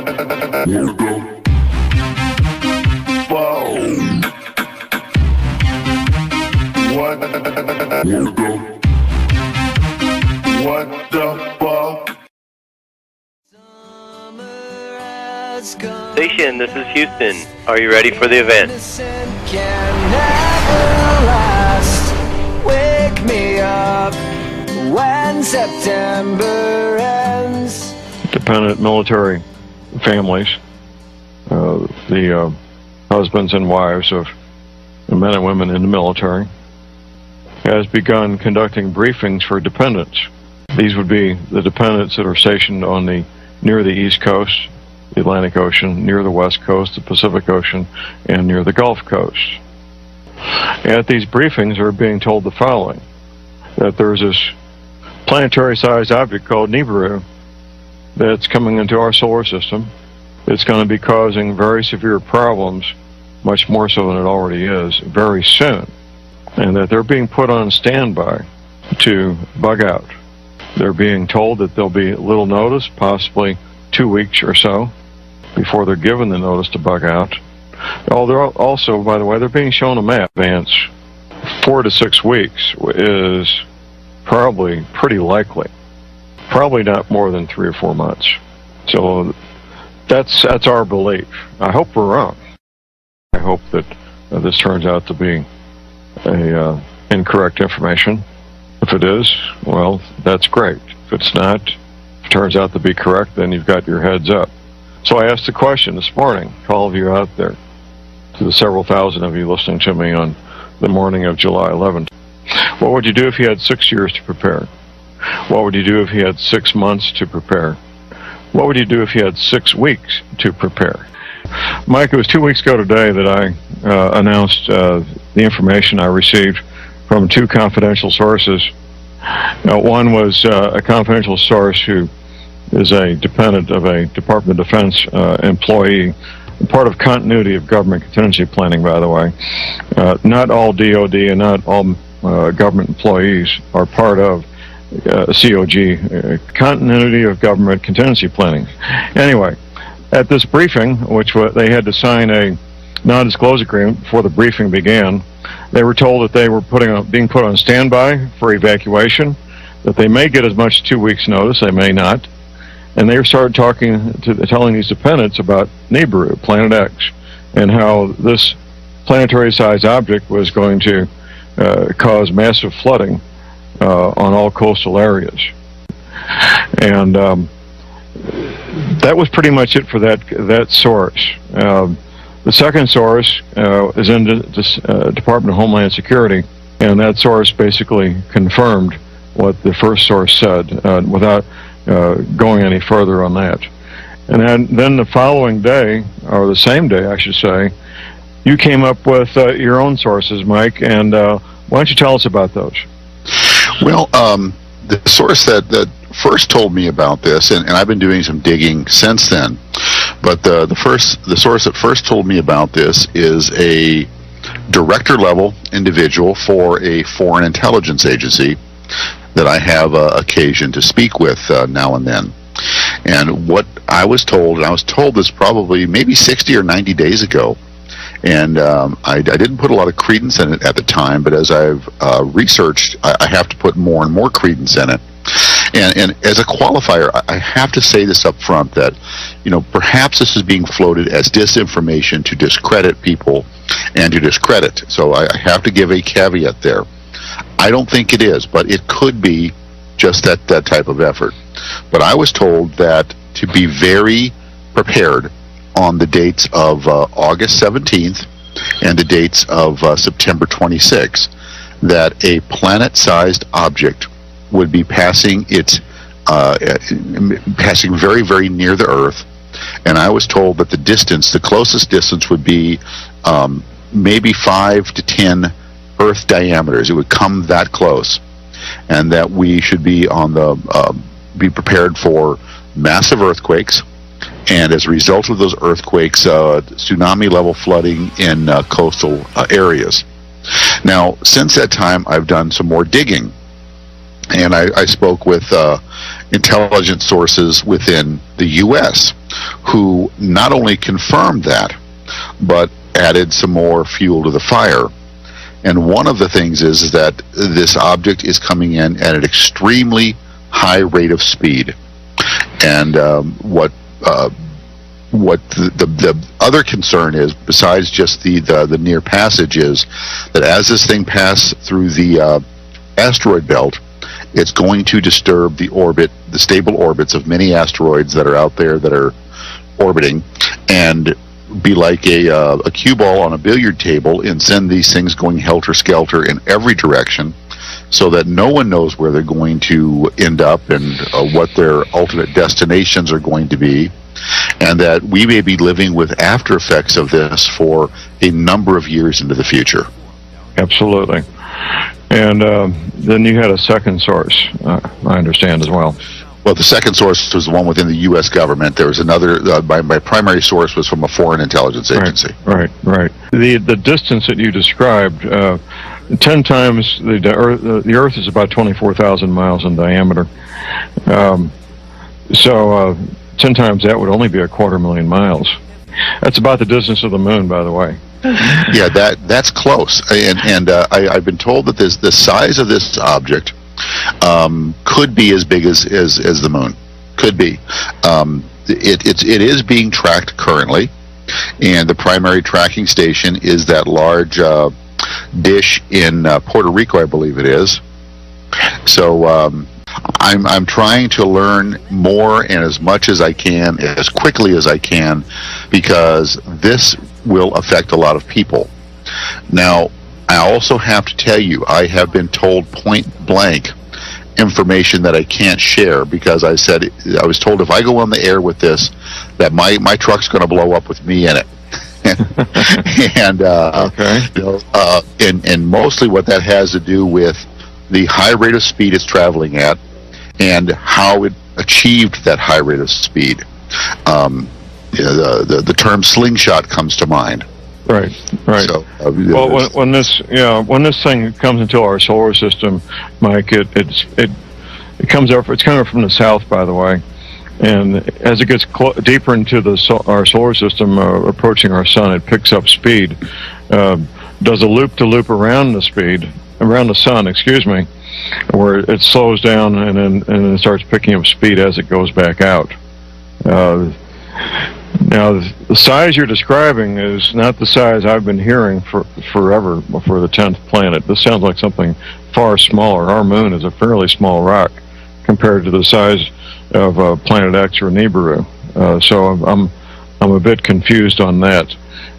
Station, this is Houston. Are you ready for the event? Wake me up when September ends. Dependent military families, the husbands and wives of the men and women in the military, has begun conducting briefings for dependents. These would be the dependents that are stationed on near the East Coast, the Atlantic Ocean, near the West Coast, the Pacific Ocean, and near the Gulf Coast. At these briefings, they're being told the following: that there's this planetary-sized object called Nibiru that's coming into our solar system. It's going to be causing very severe problems, much more so than it already is, very soon, and that they're being put on standby to bug out. They're being told that there'll be little notice, possibly 2 weeks or so, before they're given the notice to bug out. Oh, they're also, by the way, they're being shown a map. Advance 4 to 6 weeks is probably pretty likely. Probably not more than 3 or 4 months. So that's our belief. I hope we're wrong. I hope that this turns out to be incorrect information. If it is, well, that's great. If it's not, if it turns out to be correct, then you've got your heads up. So I asked the question this morning to all of you out there, to the several thousand of you listening to me on the morning of July 11th. What would you do if you had 6 years to prepare? What would you do if you had 6 months to prepare? What would you do if you had 6 weeks to prepare? Mike, it was 2 weeks ago today that I announced the information I received from 2 confidential sources. One was a confidential source who is a dependent of a Department of Defense employee, part of continuity of government contingency planning, by the way. Not all DOD and not all government employees are part of COG, continuity of government contingency planning. Anyway, at this briefing, which they had to sign a non-disclosure agreement before the briefing began, they were told that they were being put on standby for evacuation, that they may get as much as 2 weeks' notice, they may not. And they started telling these dependents about Nibiru, Planet X, and how this planetary-sized object was going to cause massive flooding on all coastal areas. And that was pretty much it for that source. The second source is in the Department of Homeland Security, and that source basically confirmed what the first source said without going any further on that. And then the following day, or the same day, I should say, you came up with your own sources, Mike, and why don't you tell us about those? Well, the source that first told me about this, and I've been doing some digging since then, but the source that first told me about this is a director-level individual for a foreign intelligence agency that I have occasion to speak with now and then. And what I was told, and I was told this probably maybe 60 or 90 days ago, and I didn't put a lot of credence in it at the time, but as I've researched, I have to put more and more credence in it. And as a qualifier, I have to say this up front, that, you know, perhaps this is being floated as disinformation to discredit people and to discredit. So I have to give a caveat there. I don't think it is, but it could be just that type of effort. But I was told that to be very prepared on the dates of August 17th and the dates of September 26th, that a planet-sized object would be passing passing very, very near the Earth. And I was told that the closest distance would be maybe 5 to 10 Earth diameters. It would come that close, and that we should be be prepared for massive earthquakes, and as a result of those earthquakes, tsunami level flooding in coastal areas. Now, since that time, I've done some more digging, and I spoke with intelligence sources within the U.S. who not only confirmed that, but added some more fuel to the fire. And one of the things is that this object is coming in at an extremely high rate of speed. And what the other concern is, besides just the near passage, is that as this thing passes through the asteroid belt, it's going to disturb the stable orbits of many asteroids that are out there that are orbiting, and be like a cue ball on a billiard table and send these things going helter-skelter in every direction, so that no one knows where they're going to end up and what their ultimate destinations are going to be, and that we may be living with after effects of this for a number of years into the future. Absolutely. And then you had a second source, I understand, as well. Well, the second source was the one within the U.S. government. There was another, my primary source was from a foreign intelligence agency. Right. The distance that you described, 10 times, the Earth is about 24,000 miles in diameter. So 10 times that would only be 250,000 miles. That's about the distance of the moon, by the way. Yeah, that's close. And I've been told that the size of this object could be as big as the moon. Could be. It is being tracked currently, and the primary tracking station is that large dish in Puerto Rico, I believe it is. So I'm trying to learn more and as much as I can, as quickly as I can, because this will affect a lot of people. Now, I also have to tell you, I have been told point blank information that I can't share, because I was told if I go on the air with this, that my truck's going to blow up with me in it. And and mostly what that has to do with the high rate of speed it's traveling at, and how it achieved that high rate of speed. The term slingshot comes to mind. Right. So, well, when this thing comes into our solar system, Mike, it comes up. It's coming from the south, by the way, and as it gets deeper into our solar system, approaching our sun, it picks up speed. Does a loop-to-loop around the sun, excuse me, where it slows down and then it starts picking up speed as it goes back out. Now, the size you're describing is not the size I've been hearing forever for the 10th planet. This sounds like something far smaller. Our moon is a fairly small rock compared to the size of Planet X or Nibiru. So I'm a bit confused on that.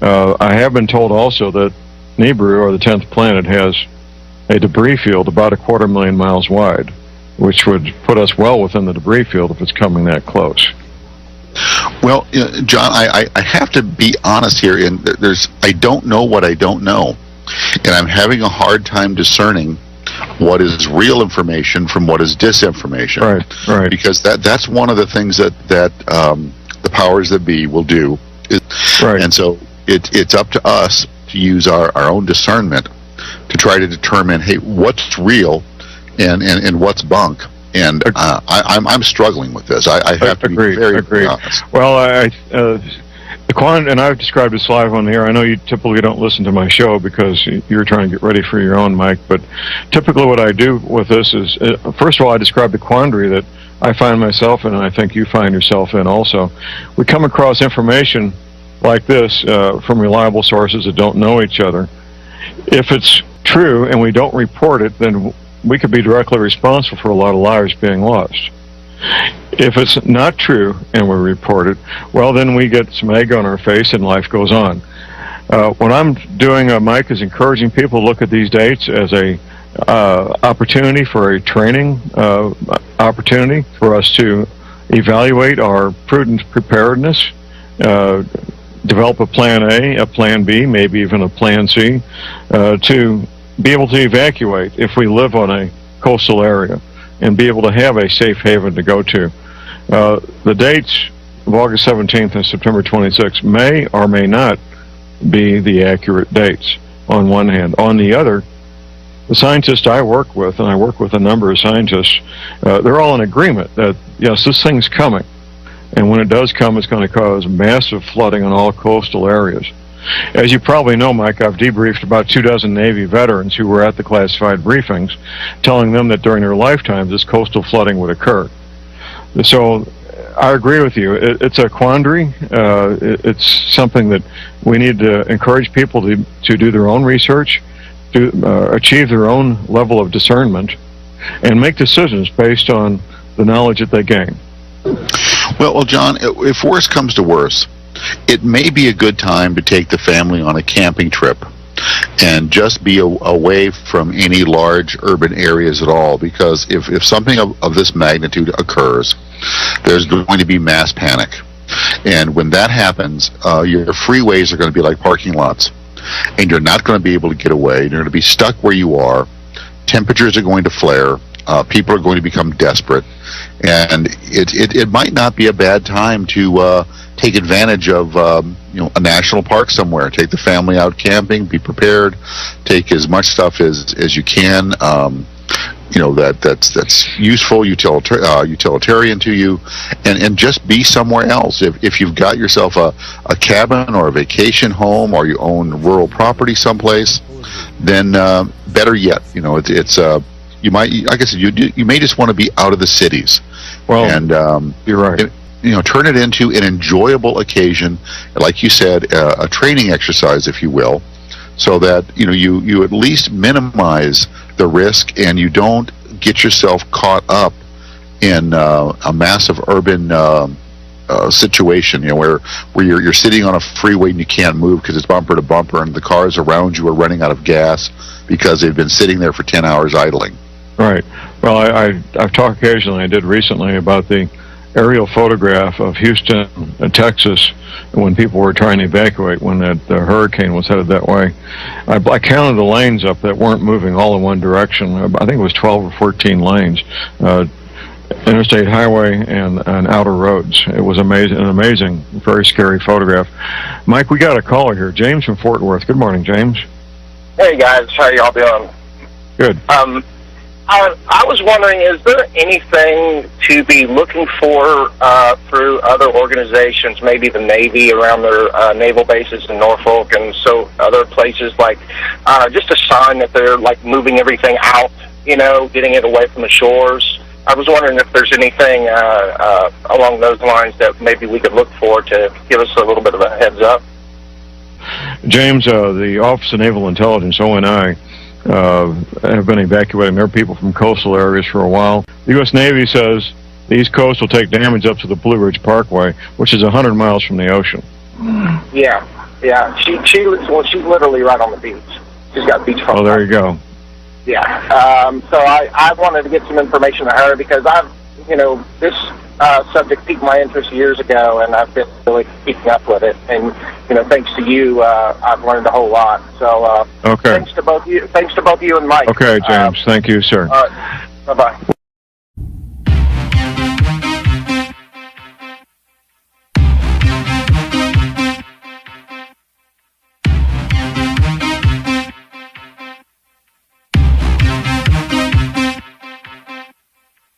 I have been told also that Nibiru, or the 10th planet, has a debris field about 250,000 miles wide, which would put us well within the debris field if it's coming that close. Well, John, I have to be honest here, and I don't know what I don't know, and I'm having a hard time discerning what is real information from what is disinformation. Right. Because that's one of the things that the powers that be will do. And so it's up to us to use our own discernment to try to determine, hey, what's real and what's bunk. And I'm struggling with this. I have to be very honest. Well, and I've described this live on the air. I know you typically don't listen to my show because you're trying to get ready for your own, Mike. But typically what I do with this is, first of all, I describe the quandary that I find myself in, and I think you find yourself in also. We come across information like this from reliable sources that don't know each other. If it's true and we don't report it, then we could be directly responsible for a lot of lives being lost. If it's not true and we report it, well, then we get some egg on our face and life goes on. What I'm doing, Mike, is encouraging people to look at these dates as a opportunity for a training opportunity for us to evaluate our prudent preparedness, develop a plan A, a plan B, maybe even a plan C, to be able to evacuate if we live on a coastal area and be able to have a safe haven to go to. The dates of August 17th and September 26th may or may not be the accurate dates on one hand. On the other, the scientists I work with, and I work with a number of scientists, they're all in agreement that, yes, this thing's coming. And when it does come, it's going to cause massive flooding in all coastal areas. As you probably know, Mike, I've debriefed about 24 Navy veterans who were at the classified briefings, telling them that during their lifetimes this coastal flooding would occur. So I agree with you. It's a quandary. It's something that we need to encourage people to do their own research, to achieve their own level of discernment, and make decisions based on the knowledge that they gain. Well, John, if worse comes to worse, it may be a good time to take the family on a camping trip and just be away from any large urban areas at all, because if something of this magnitude occurs, there's going to be mass panic. And when that happens, your freeways are going to be like parking lots, and you're not going to be able to get away. You're going to be stuck where you are. Temperatures are going to flare. People are going to become desperate, and it might not be a bad time to take advantage of a national park somewhere. Take the family out camping. Be prepared. Take as much stuff as you can. That's useful, utilitarian to you, and just be somewhere else. If you've got yourself a cabin or a vacation home, or you own rural property someplace, then better yet, you might, like I said, you may just want to be out of the cities. Well, and you're right. Turn it into an enjoyable occasion, like you said, a training exercise, if you will, so that you at least minimize the risk, and you don't get yourself caught up in a massive urban situation, where you're sitting on a freeway and you can't move because it's bumper to bumper, and the cars around you are running out of gas because they've been sitting there for 10 hours idling. Right. Well, I've talked occasionally, I did recently, about the aerial photograph of Houston, Texas, when people were trying to evacuate when that hurricane was headed that way. I counted the lanes up that weren't moving all in one direction. I think it was 12 or 14 lanes, interstate highway and outer roads. It was amazing, an amazing, very scary photograph. Mike, we got a caller here. James from Fort Worth. Good morning, James. Hey guys, how y'all doing? Good. I was wondering, is there anything to be looking for through other organizations, maybe the Navy around their naval bases in Norfolk and so other places, like just a sign that they're like moving everything out, getting it away from the shores? I was wondering if there's anything along those lines that maybe we could look for to give us a little bit of a heads up. James, the Office of Naval Intelligence, ONI, have been evacuating their people from coastal areas for a while. The U.S. Navy says the East Coast will take damage up to the Blue Ridge Parkway, which is 100 miles from the ocean. Yeah. She's literally right on the beach. She's got beachfront. Oh, there you go. Yeah. So I wanted to get some information to her because this subject piqued my interest years ago, and I've been really keeping up with it. And thanks to you, I've learned a whole lot. So okay. Thanks to both of you and Mike. Okay, James. Thank you, sir. Bye bye.